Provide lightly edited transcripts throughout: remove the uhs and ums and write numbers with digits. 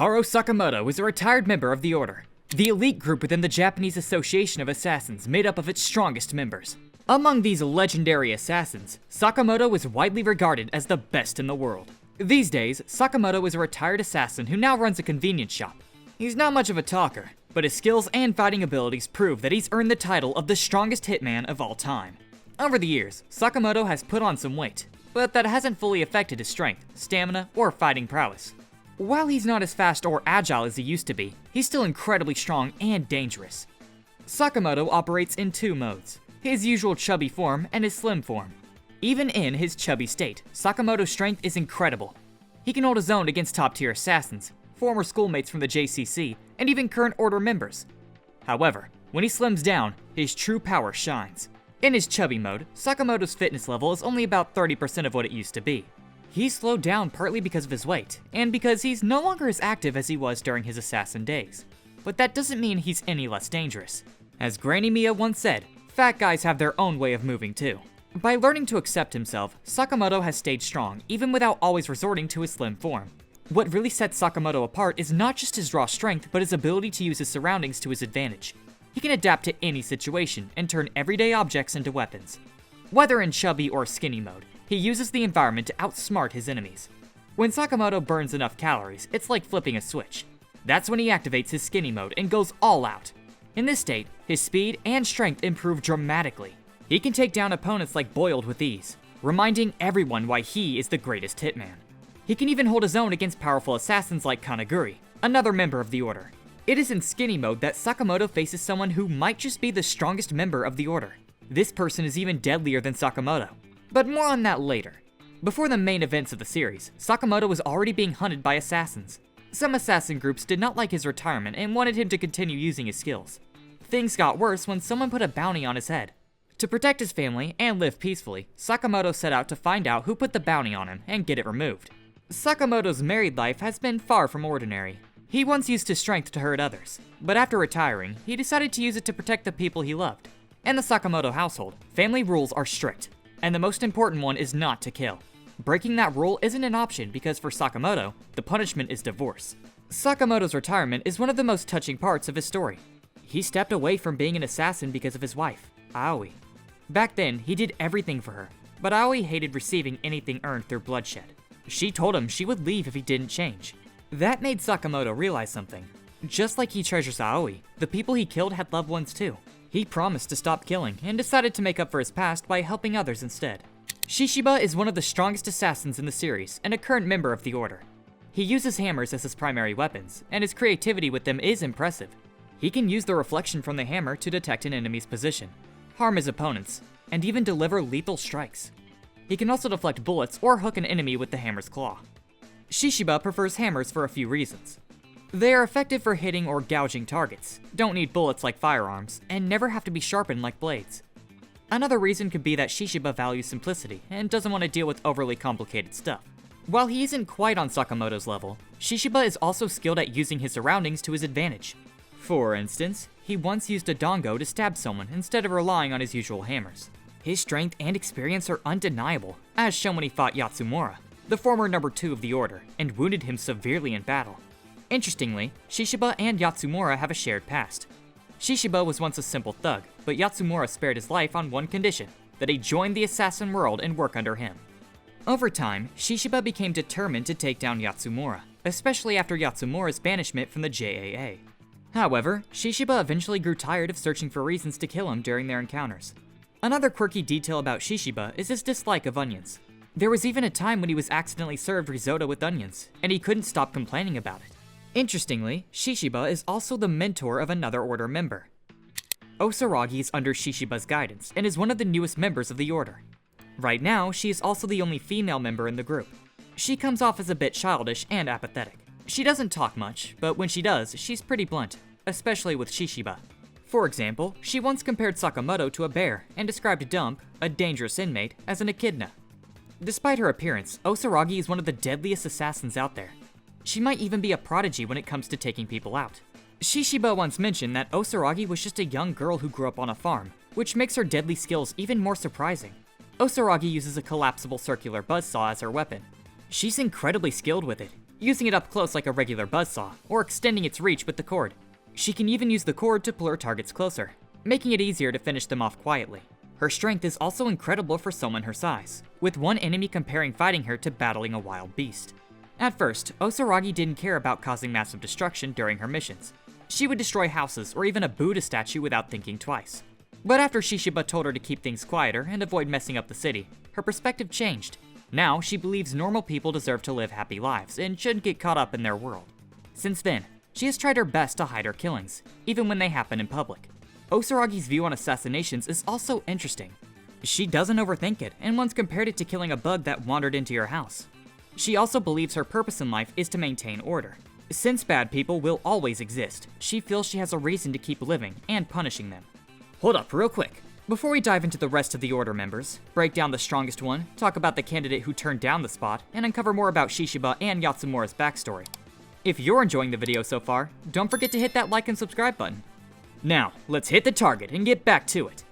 Taro Sakamoto is a retired member of the Order, the elite group within the Japanese Association of Assassins made up of its strongest members. Among these legendary assassins, Sakamoto is widely regarded as the best in the world. These days, Sakamoto is a retired assassin who now runs a convenience shop. He's not much of a talker, but his skills and fighting abilities prove that he's earned the title of the strongest hitman of all time. Over the years, Sakamoto has put on some weight, but that hasn't fully affected his strength, stamina, or fighting prowess. While he's not as fast or agile as he used to be, he's still incredibly strong and dangerous. Sakamoto operates in two modes, his usual chubby form and his slim form. Even in his chubby state, Sakamoto's strength is incredible. He can hold his own against top-tier assassins, former schoolmates from the JCC, and even current Order members. However, when he slims down, his true power shines. In his chubby mode, Sakamoto's fitness level is only about 30% of what it used to be. He's slowed down partly because of his weight, and because he's no longer as active as he was during his assassin days. But that doesn't mean he's any less dangerous. As Granny Mia once said, fat guys have their own way of moving too. By learning to accept himself, Sakamoto has stayed strong even without always resorting to his slim form. What really sets Sakamoto apart is not just his raw strength, but his ability to use his surroundings to his advantage. He can adapt to any situation and turn everyday objects into weapons. Whether in chubby or skinny mode, he uses the environment to outsmart his enemies. When Sakamoto burns enough calories, it's like flipping a switch. That's when he activates his skinny mode and goes all out. In this state, his speed and strength improve dramatically. He can take down opponents like Boiled with ease, reminding everyone why he is the greatest hitman. He can even hold his own against powerful assassins like Kageuri, another member of the Order. It is in skinny mode that Sakamoto faces someone who might just be the strongest member of the Order. This person is even deadlier than Sakamoto. But more on that later. Before the main events of the series, Sakamoto was already being hunted by assassins. Some assassin groups did not like his retirement and wanted him to continue using his skills. Things got worse when someone put a bounty on his head. To protect his family and live peacefully, Sakamoto set out to find out who put the bounty on him and get it removed. Sakamoto's married life has been far from ordinary. He once used his strength to hurt others, but after retiring, he decided to use it to protect the people he loved. In the Sakamoto household, family rules are strict, and the most important one is not to kill. Breaking that rule isn't an option because for Sakamoto, the punishment is divorce. Sakamoto's retirement is one of the most touching parts of his story. He stepped away from being an assassin because of his wife, Aoi. Back then, he did everything for her, but Aoi hated receiving anything earned through bloodshed. She told him she would leave if he didn't change. That made Sakamoto realize something. Just like he treasures Aoi, the people he killed had loved ones too. He promised to stop killing and decided to make up for his past by helping others instead. Shishiba is one of the strongest assassins in the series and a current member of the Order. He uses hammers as his primary weapons, and his creativity with them is impressive. He can use the reflection from the hammer to detect an enemy's position, harm his opponents, and even deliver lethal strikes. He can also deflect bullets or hook an enemy with the hammer's claw. Shishiba prefers hammers for a few reasons. They are effective for hitting or gouging targets, don't need bullets like firearms, and never have to be sharpened like blades. Another reason could be that Shishiba values simplicity and doesn't want to deal with overly complicated stuff. While he isn't quite on Sakamoto's level, Shishiba is also skilled at using his surroundings to his advantage. For instance, he once used a dango to stab someone instead of relying on his usual hammers. His strength and experience are undeniable, as shown when he fought Yatsumura, the former number 2 of the Order, and wounded him severely in battle. Interestingly, Shishiba and Yatsumura have a shared past. Shishiba was once a simple thug, but Yatsumura spared his life on one condition, that he join the assassin world and work under him. Over time, Shishiba became determined to take down Yatsumura, especially after Yatsumura's banishment from the JAA. However, Shishiba eventually grew tired of searching for reasons to kill him during their encounters. Another quirky detail about Shishiba is his dislike of onions. There was even a time when he was accidentally served risotto with onions, and he couldn't stop complaining about it. Interestingly, Shishiba is also the mentor of another Order member. Osaragi is under Shishiba's guidance and is one of the newest members of the Order. Right now, she is also the only female member in the group. She comes off as a bit childish and apathetic. She doesn't talk much, but when she does, she's pretty blunt, especially with Shishiba. For example, she once compared Sakamoto to a bear and described Dump, a dangerous inmate, as an echidna. Despite her appearance, Osaragi is one of the deadliest assassins out there. She might even be a prodigy when it comes to taking people out. Shishiba once mentioned that Osaragi was just a young girl who grew up on a farm, which makes her deadly skills even more surprising. Osaragi uses a collapsible circular buzzsaw as her weapon. She's incredibly skilled with it, using it up close like a regular buzzsaw, or extending its reach with the cord. She can even use the cord to pull her targets closer, making it easier to finish them off quietly. Her strength is also incredible for someone her size, with one enemy comparing fighting her to battling a wild beast. At first, Osaragi didn't care about causing massive destruction during her missions. She would destroy houses or even a Buddha statue without thinking twice. But after Shisha told her to keep things quieter and avoid messing up the city, her perspective changed. Now, she believes normal people deserve to live happy lives and shouldn't get caught up in their world. Since then, she has tried her best to hide her killings, even when they happen in public. Osaragi's view on assassinations is also interesting. She doesn't overthink it, and once compared it to killing a bug that wandered into your house. She also believes her purpose in life is to maintain order. Since bad people will always exist, she feels she has a reason to keep living and punishing them. Hold up real quick. Before we dive into the rest of the Order members, break down the strongest one, talk about the candidate who turned down the spot, and uncover more about Shisha and Yatsumura's backstory. If you're enjoying the video so far, don't forget to hit that like and subscribe button. Now, let's hit the target and get back to it.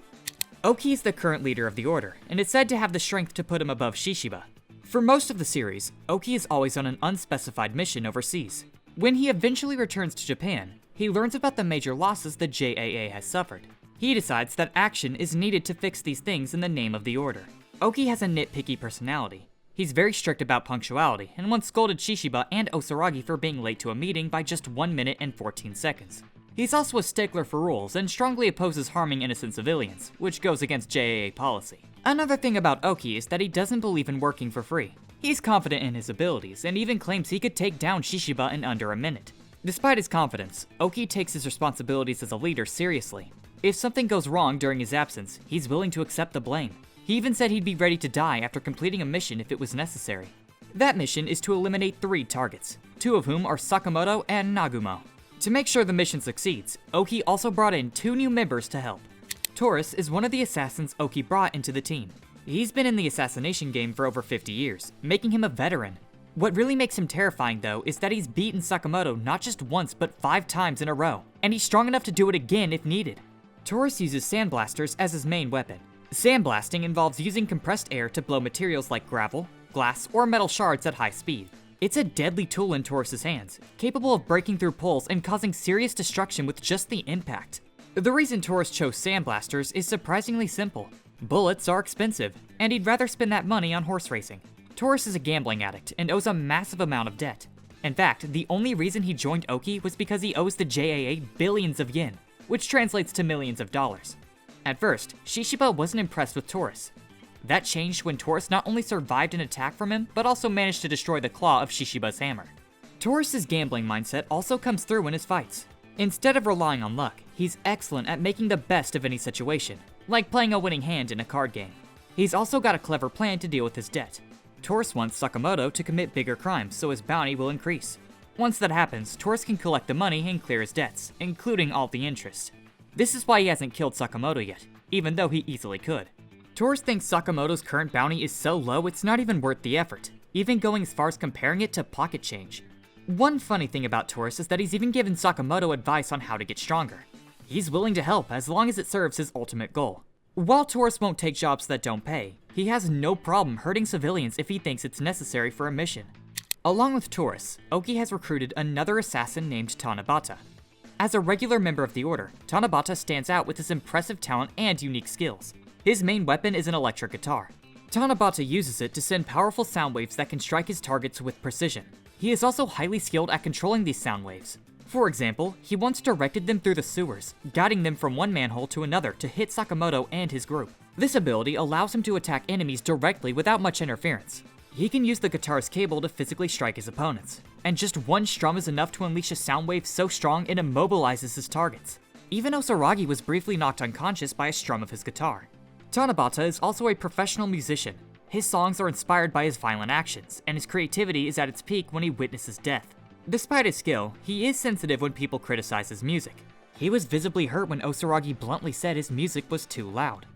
Oki is the current leader of the Order, and is said to have the strength to put him above Shisha. For most of the series, Oki is always on an unspecified mission overseas. When he eventually returns to Japan, he learns about the major losses the JAA has suffered. He decides that action is needed to fix these things in the name of the Order. Oki has a nitpicky personality. He's very strict about punctuality, and once scolded Shisha and Osaragi for being late to a meeting by just 1 minute and 14 seconds. He's also a stickler for rules and strongly opposes harming innocent civilians, which goes against JAA policy. Another thing about Oki is that he doesn't believe in working for free. He's confident in his abilities and even claims he could take down Shisha in under a minute. Despite his confidence, Oki takes his responsibilities as a leader seriously. If something goes wrong during his absence, he's willing to accept the blame. He even said he'd be ready to die after completing a mission if it was necessary. That mission is to eliminate 3 targets, 2 of whom are Sakamoto and Nagumo. To make sure the mission succeeds, Oki also brought in 2 new members to help. Taurus is one of the assassins Oki brought into the team. He's been in the assassination game for over 50 years, making him a veteran. What really makes him terrifying though is that he's beaten Sakamoto not just once but 5 times in a row, and he's strong enough to do it again if needed. Taurus uses sandblasters as his main weapon. Sandblasting involves using compressed air to blow materials like gravel, glass, or metal shards at high speed. It's a deadly tool in Taurus's hands, capable of breaking through poles and causing serious destruction with just the impact. The reason Taurus chose sandblasters is surprisingly simple. Bullets are expensive, and he'd rather spend that money on horse racing. Taurus is a gambling addict and owes a massive amount of debt. In fact, the only reason he joined Oki was because he owes the JAA billions of yen, which translates to millions of dollars. At first, Shisha wasn't impressed with Taurus. That changed when Taurus not only survived an attack from him, but also managed to destroy the claw of Shishiba's hammer. Taurus's gambling mindset also comes through in his fights. Instead of relying on luck, he's excellent at making the best of any situation, like playing a winning hand in a card game. He's also got a clever plan to deal with his debt. Taurus wants Sakamoto to commit bigger crimes so his bounty will increase. Once that happens, Taurus can collect the money and clear his debts, including all the interest. This is why he hasn't killed Sakamoto yet, even though he easily could. Taurus thinks Sakamoto's current bounty is so low it's not even worth the effort, even going as far as comparing it to pocket change. One funny thing about Taurus is that he's even given Sakamoto advice on how to get stronger. He's willing to help as long as it serves his ultimate goal. While Taurus won't take jobs that don't pay, he has no problem hurting civilians if he thinks it's necessary for a mission. Along with Taurus, Oki has recruited another assassin named Tanabata. As a regular member of the Order, Tanabata stands out with his impressive talent and unique skills. His main weapon is an electric guitar. Tanabata uses it to send powerful sound waves that can strike his targets with precision. He is also highly skilled at controlling these sound waves. For example, he once directed them through the sewers, guiding them from one manhole to another to hit Sakamoto and his group. This ability allows him to attack enemies directly without much interference. He can use the guitar's cable to physically strike his opponents, and just one strum is enough to unleash a sound wave so strong it immobilizes his targets. Even Osaragi was briefly knocked unconscious by a strum of his guitar. Tanabata is also a professional musician. His songs are inspired by his violent actions, and his creativity is at its peak when he witnesses death. Despite his skill, he is sensitive when people criticize his music. He was visibly hurt when Osaragi bluntly said his music was too loud.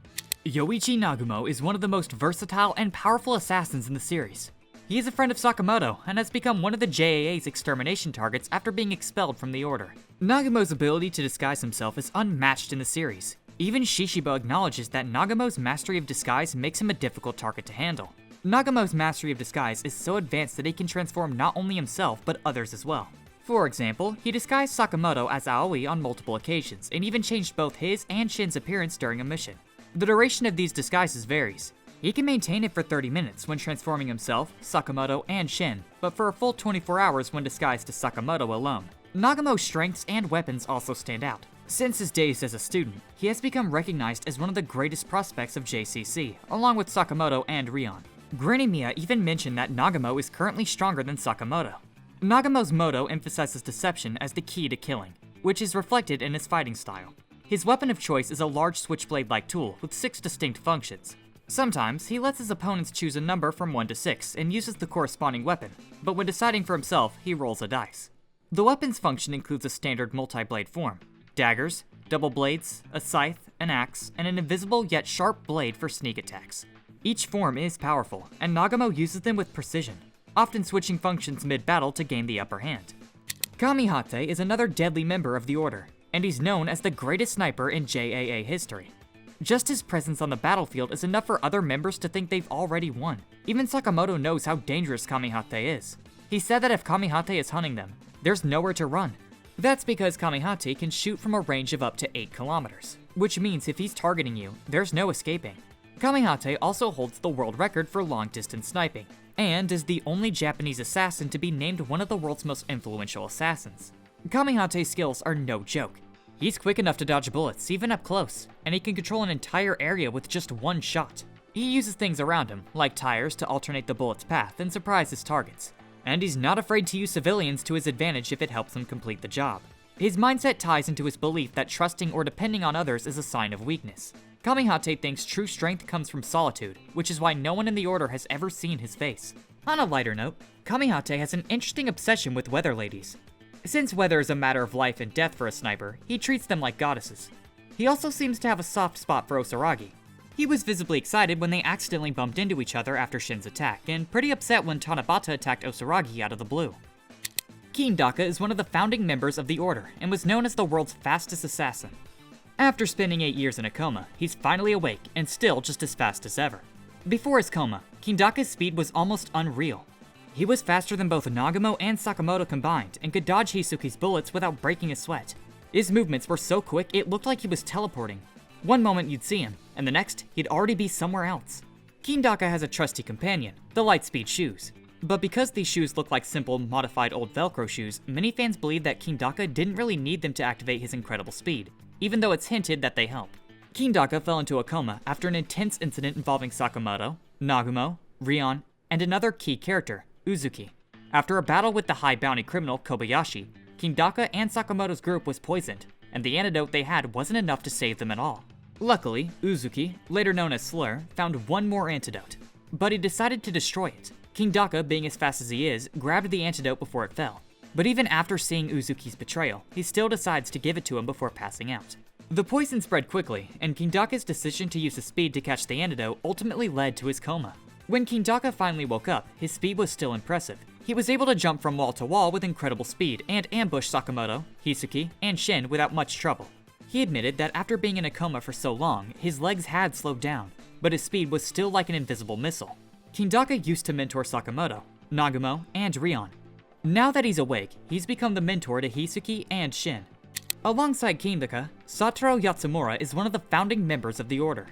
Yoichi Nagumo is one of the most versatile and powerful assassins in the series. He is a friend of Sakamoto and has become one of the JAA's extermination targets after being expelled from the Order. Nagumo's ability to disguise himself is unmatched in the series. Even Shishiba acknowledges that Nagumo's mastery of disguise makes him a difficult target to handle. Nagumo's mastery of disguise is so advanced that he can transform not only himself, but others as well. For example, he disguised Sakamoto as Aoi on multiple occasions, and even changed both his and Shin's appearance during a mission. The duration of these disguises varies. He can maintain it for 30 minutes when transforming himself, Sakamoto, and Shin, but for a full 24 hours when disguised as Sakamoto alone. Nagumo's strengths and weapons also stand out. Since his days as a student, he has become recognized as one of the greatest prospects of JCC, along with Sakamoto and Rion. Granny Mia even mentioned that Nagumo is currently stronger than Sakamoto. Nagumo's motto emphasizes deception as the key to killing, which is reflected in his fighting style. His weapon of choice is a large switchblade-like tool with 6 distinct functions. Sometimes, he lets his opponents choose a number from 1 to 6 and uses the corresponding weapon, but when deciding for himself, he rolls a dice. The weapon's function includes a standard multi-blade form, daggers, double blades, a scythe, an axe, and an invisible yet sharp blade for sneak attacks. Each form is powerful, and Nagumo uses them with precision, often switching functions mid-battle to gain the upper hand. Kamihate is another deadly member of the Order, and he's known as the greatest sniper in JAA history. Just his presence on the battlefield is enough for other members to think they've already won. Even Sakamoto knows how dangerous Kamihate is. He said that if Kamihate is hunting them, there's nowhere to run. That's because Kamihate can shoot from a range of up to 8 kilometers, which means if he's targeting you, there's no escaping. Kamihate also holds the world record for long-distance sniping, and is the only Japanese assassin to be named one of the world's most influential assassins. Kamihate's skills are no joke. He's quick enough to dodge bullets, even up close, and he can control an entire area with just one shot. He uses things around him, like tires, to alternate the bullet's path and surprise his targets. And he's not afraid to use civilians to his advantage if it helps him complete the job. His mindset ties into his belief that trusting or depending on others is a sign of weakness. Kamihate thinks true strength comes from solitude, which is why no one in the Order has ever seen his face. On a lighter note, Kamihate has an interesting obsession with weather ladies. Since weather is a matter of life and death for a sniper, he treats them like goddesses. He also seems to have a soft spot for Osaragi. He was visibly excited when they accidentally bumped into each other after Shin's attack, and pretty upset when Tanabata attacked Osaragi out of the blue. Kindaka is one of the founding members of the Order, and was known as the world's fastest assassin. After spending 8 years in a coma, he's finally awake, and still just as fast as ever. Before his coma, Kindaka's speed was almost unreal. He was faster than both Nagumo and Sakamoto combined, and could dodge Hisuki's bullets without breaking a sweat. His movements were so quick it looked like he was teleporting. One moment you'd see him, and the next, he'd already be somewhere else. Kindaka has a trusty companion, the Lightspeed shoes. But because these shoes look like simple, modified old Velcro shoes, many fans believe that Kindaka didn't really need them to activate his incredible speed, even though it's hinted that they help. Kindaka fell into a coma after an intense incident involving Sakamoto, Nagumo, Rion, and another key character, Uzuki. After a battle with the high bounty criminal Kobayashi, Kindaka and Sakamoto's group was poisoned, and the antidote they had wasn't enough to save them at all. Luckily, Uzuki, later known as Slur, found one more antidote, but he decided to destroy it. Kindaka, being as fast as he is, grabbed the antidote before it fell. But even after seeing Uzuki's betrayal, he still decides to give it to him before passing out. The poison spread quickly, and Kindaka's decision to use his speed to catch the antidote ultimately led to his coma. When Kindaka finally woke up, his speed was still impressive. He was able to jump from wall to wall with incredible speed and ambush Sakamoto, Hisuki, and Shin without much trouble. He admitted that after being in a coma for so long, his legs had slowed down, but his speed was still like an invisible missile. Kindaka used to mentor Sakamoto, Nagumo, and Rion. Now that he's awake, he's become the mentor to Hisuki and Shin. Alongside Kindaka, Satoru Yatsumura is one of the founding members of the Order.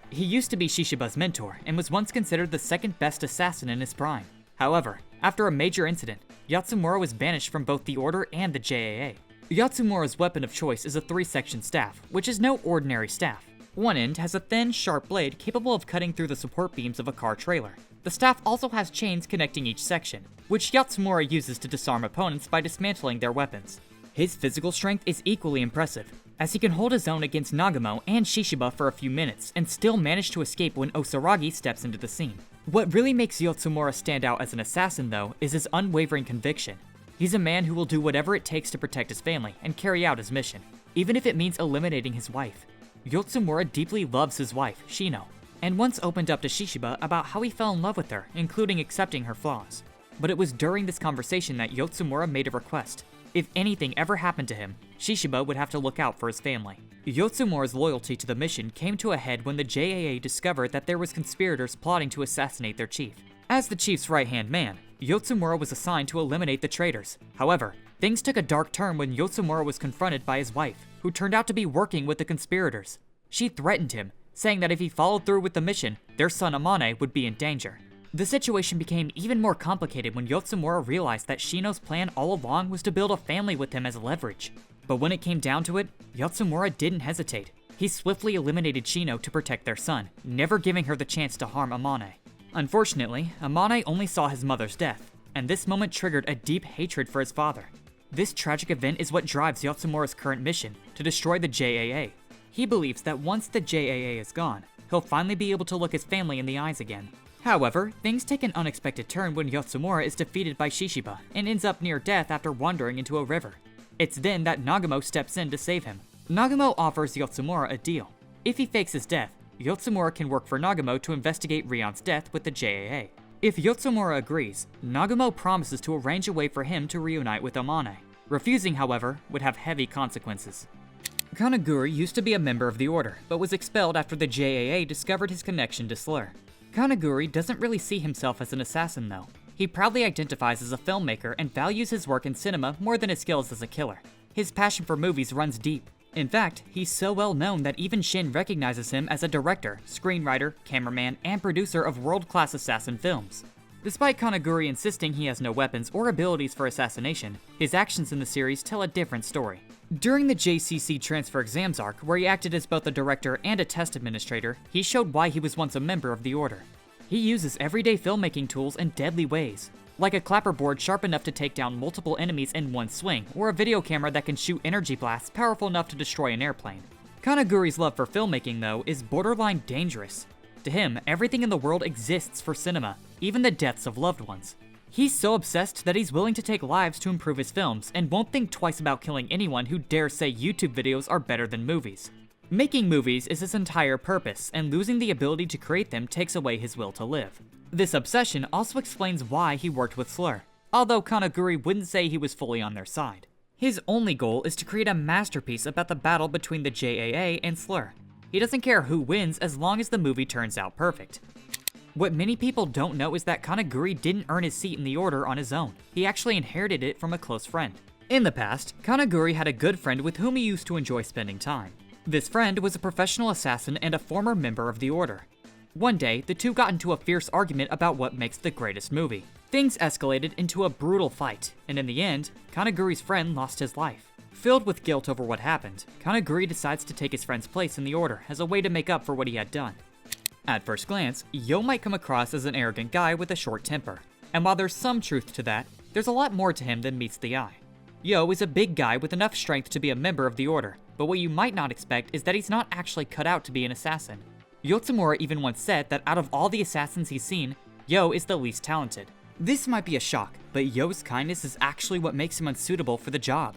He used to be Shishiba's mentor and was once considered the second best assassin in his prime. However, after a major incident, Yatsumura was banished from both the Order and the JAA. Yatsumura's weapon of choice is a 3-section staff, which is no ordinary staff. One end has a thin, sharp blade capable of cutting through the support beams of a car trailer. The staff also has chains connecting each section, which Yatsumura uses to disarm opponents by dismantling their weapons. His physical strength is equally impressive, as he can hold his own against Nagumo and Shishiba for a few minutes and still manage to escape when Osaragi steps into the scene. What really makes Yatsumura stand out as an assassin, though, is his unwavering conviction. He's a man who will do whatever it takes to protect his family and carry out his mission, even if it means eliminating his wife. Yatsumura deeply loves his wife, Shino, and once opened up to Shishiba about how he fell in love with her, including accepting her flaws. But it was during this conversation that Yatsumura made a request. If anything ever happened to him, Shishiba would have to look out for his family. Yatsumura's loyalty to the mission came to a head when the JAA discovered that there was conspirators plotting to assassinate their chief. As the chief's right-hand man, Yatsumura was assigned to eliminate the traitors. However, things took a dark turn when Yatsumura was confronted by his wife, who turned out to be working with the conspirators. She threatened him, saying that if he followed through with the mission, their son Amane would be in danger. The situation became even more complicated when Yatsumura realized that Shino's plan all along was to build a family with him as leverage. But when it came down to it, Yatsumura didn't hesitate. He swiftly eliminated Shino to protect their son, never giving her the chance to harm Amane. Unfortunately, Amane only saw his mother's death, and this moment triggered a deep hatred for his father. This tragic event is what drives Yatsumura's current mission, to destroy the JAA. He believes that once the JAA is gone, he'll finally be able to look his family in the eyes again. However, things take an unexpected turn when Yatsumura is defeated by Shishiba and ends up near death after wandering into a river. It's then that Nagumo steps in to save him. Nagumo offers Yatsumura a deal. If he fakes his death, Yatsumura can work for Nagumo to investigate Rion's death with the JAA. If Yatsumura agrees, Nagumo promises to arrange a way for him to reunite with Amane. Refusing, however, would have heavy consequences. Kageuri used to be a member of the Order, but was expelled after the JAA discovered his connection to Slur. Kageuri doesn't really see himself as an assassin though. He proudly identifies as a filmmaker and values his work in cinema more than his skills as a killer. His passion for movies runs deep. In fact, he's so well known that even Shin recognizes him as a director, screenwriter, cameraman, and producer of world-class assassin films. Despite Kageuri insisting he has no weapons or abilities for assassination, his actions in the series tell a different story. During the JCC transfer exams arc, where he acted as both a director and a test administrator, he showed why he was once a member of the Order. He uses everyday filmmaking tools in deadly ways, like a clapperboard sharp enough to take down multiple enemies in one swing, or a video camera that can shoot energy blasts powerful enough to destroy an airplane. Kageuri's love for filmmaking, though, is borderline dangerous. To him, everything in the world exists for cinema, even the deaths of loved ones. He's so obsessed that he's willing to take lives to improve his films, and won't think twice about killing anyone who dares say YouTube videos are better than movies. Making movies is his entire purpose, and losing the ability to create them takes away his will to live. This obsession also explains why he worked with Slur, although Kageuri wouldn't say he was fully on their side. His only goal is to create a masterpiece about the battle between the JAA and Slur. He doesn't care who wins as long as the movie turns out perfect. What many people don't know is that Kageuri didn't earn his seat in the Order on his own. He actually inherited it from a close friend. In the past, Kageuri had a good friend with whom he used to enjoy spending time. This friend was a professional assassin and a former member of the Order. One day, the two got into a fierce argument about what makes the greatest movie. Things escalated into a brutal fight, and in the end, Kageuri's friend lost his life. Filled with guilt over what happened, Kageuri decides to take his friend's place in the Order as a way to make up for what he had done. At first glance, Yo might come across as an arrogant guy with a short temper, and while there's some truth to that, there's a lot more to him than meets the eye. Yo is a big guy with enough strength to be a member of the Order, but what you might not expect is that he's not actually cut out to be an assassin. Yatsumura even once said that out of all the assassins he's seen, Yo is the least talented. This might be a shock, but Yo's kindness is actually what makes him unsuitable for the job.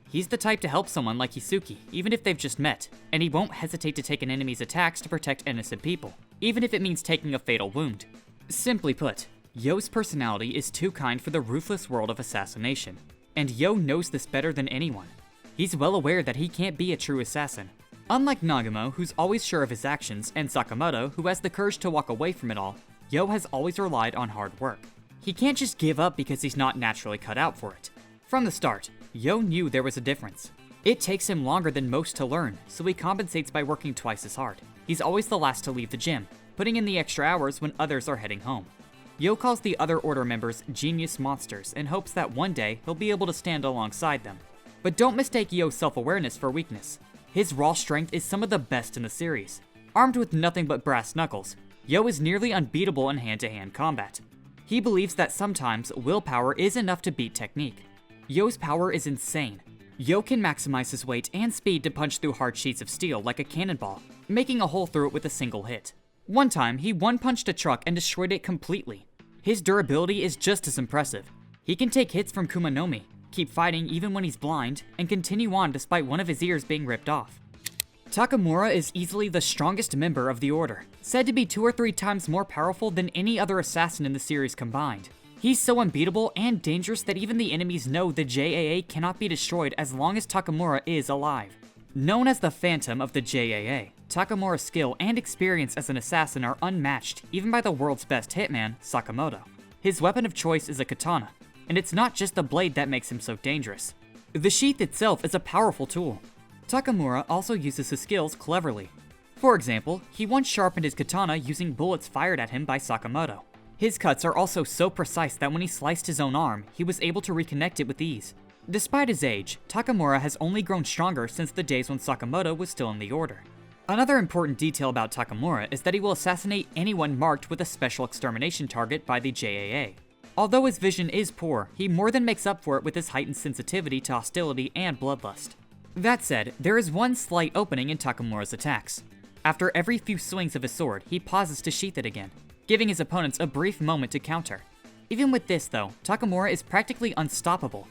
He's the type to help someone like Hisuki, even if they've just met, and he won't hesitate to take an enemy's attacks to protect innocent people, even if it means taking a fatal wound. Simply put, Yo's personality is too kind for the ruthless world of assassination, and Yo knows this better than anyone. He's well aware that he can't be a true assassin. Unlike Nagumo, who's always sure of his actions, and Sakamoto, who has the courage to walk away from it all, Yo has always relied on hard work. He can't just give up because he's not naturally cut out for it. From the start, Yo knew there was a difference. It takes him longer than most to learn, so he compensates by working twice as hard. He's always the last to leave the gym, putting in the extra hours when others are heading home. Yo calls the other Order members genius monsters in hopes that one day he'll be able to stand alongside them. But don't mistake Yo's self-awareness for weakness. His raw strength is some of the best in the series. Armed with nothing but brass knuckles, Yo is nearly unbeatable in hand-to-hand combat. He believes that sometimes willpower is enough to beat technique. Yo's power is insane. Yo can maximize his weight and speed to punch through hard sheets of steel like a cannonball, making a hole through it with a single hit. One time, he one-punched a truck and destroyed it completely. His durability is just as impressive. He can take hits from Kumanomi, keep fighting even when he's blind, and continue on despite one of his ears being ripped off. Takamura is easily the strongest member of the Order, said to be 2 or 3 times more powerful than any other assassin in the series combined. He's so unbeatable and dangerous that even the enemies know the JAA cannot be destroyed as long as Takamura is alive. Known as the Phantom of the JAA, Takamura's skill and experience as an assassin are unmatched even by the world's best hitman, Sakamoto. His weapon of choice is a katana, and it's not just the blade that makes him so dangerous. The sheath itself is a powerful tool. Takamura also uses his skills cleverly. For example, he once sharpened his katana using bullets fired at him by Sakamoto. His cuts are also so precise that when he sliced his own arm, he was able to reconnect it with ease. Despite his age, Takamura has only grown stronger since the days when Sakamoto was still in the order. Another important detail about Takamura is that he will assassinate anyone marked with a special extermination target by the JAA. Although his vision is poor, he more than makes up for it with his heightened sensitivity to hostility and bloodlust. That said, there is one slight opening in Takamura's attacks. After every few swings of his sword, he pauses to sheath it again, giving his opponents a brief moment to counter. Even with this though, Takamura is practically unstoppable.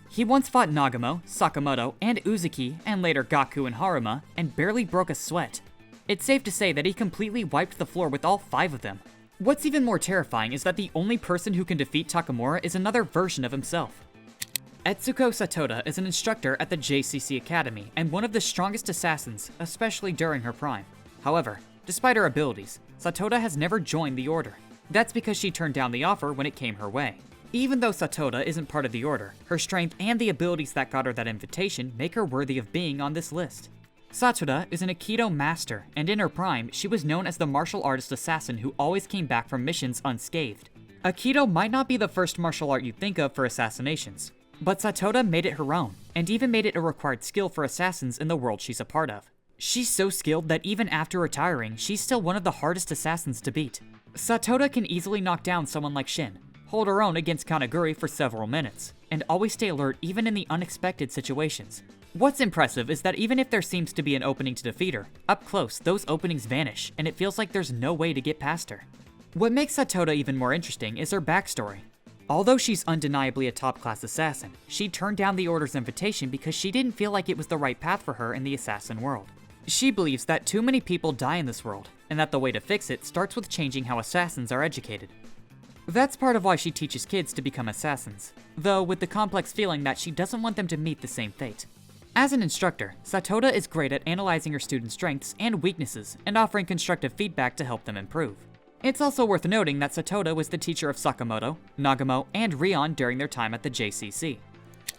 He once fought Nagumo, Sakamoto, and Uzuki, and later Gaku and Haruma, and barely broke a sweat. It's safe to say that he completely wiped the floor with all 5 of them. What's even more terrifying is that the only person who can defeat Takamura is another version of himself. Etsuko Satoda is an instructor at the JCC Academy and one of the strongest assassins, especially during her prime. However, despite her abilities, Satoda has never joined the order. That's because she turned down the offer when it came her way. Even though Satoda isn't part of the order, her strength and the abilities that got her that invitation make her worthy of being on this list. Satoda is an Aikido master, and in her prime, she was known as the martial artist assassin who always came back from missions unscathed. Aikido might not be the first martial art you'd think of for assassinations, but Satoda made it her own, and even made it a required skill for assassins in the world she's a part of. She's so skilled that even after retiring, she's still one of the hardest assassins to beat. Satoda can easily knock down someone like Shin, hold her own against Kageuri for several minutes, and always stay alert even in the unexpected situations. What's impressive is that even if there seems to be an opening to defeat her, up close those openings vanish and it feels like there's no way to get past her. What makes Satoda even more interesting is her backstory. Although she's undeniably a top-class assassin, she turned down the Order's invitation because she didn't feel like it was the right path for her in the assassin world. She believes that too many people die in this world, and that the way to fix it starts with changing how assassins are educated. That's part of why she teaches kids to become assassins, though with the complex feeling that she doesn't want them to meet the same fate. As an instructor, Satoda is great at analyzing her students' strengths and weaknesses and offering constructive feedback to help them improve. It's also worth noting that Satoda was the teacher of Sakamoto, Nagumo, and Rion during their time at the JCC.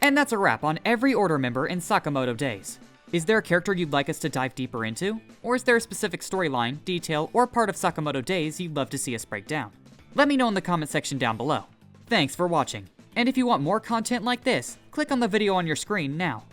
And that's a wrap on every Order member in Sakamoto Days. Is there a character you'd like us to dive deeper into? Or is there a specific storyline, detail, or part of Sakamoto Days you'd love to see us break down? Let me know in the comment section down below. Thanks for watching, and if you want more content like this, click on the video on your screen now.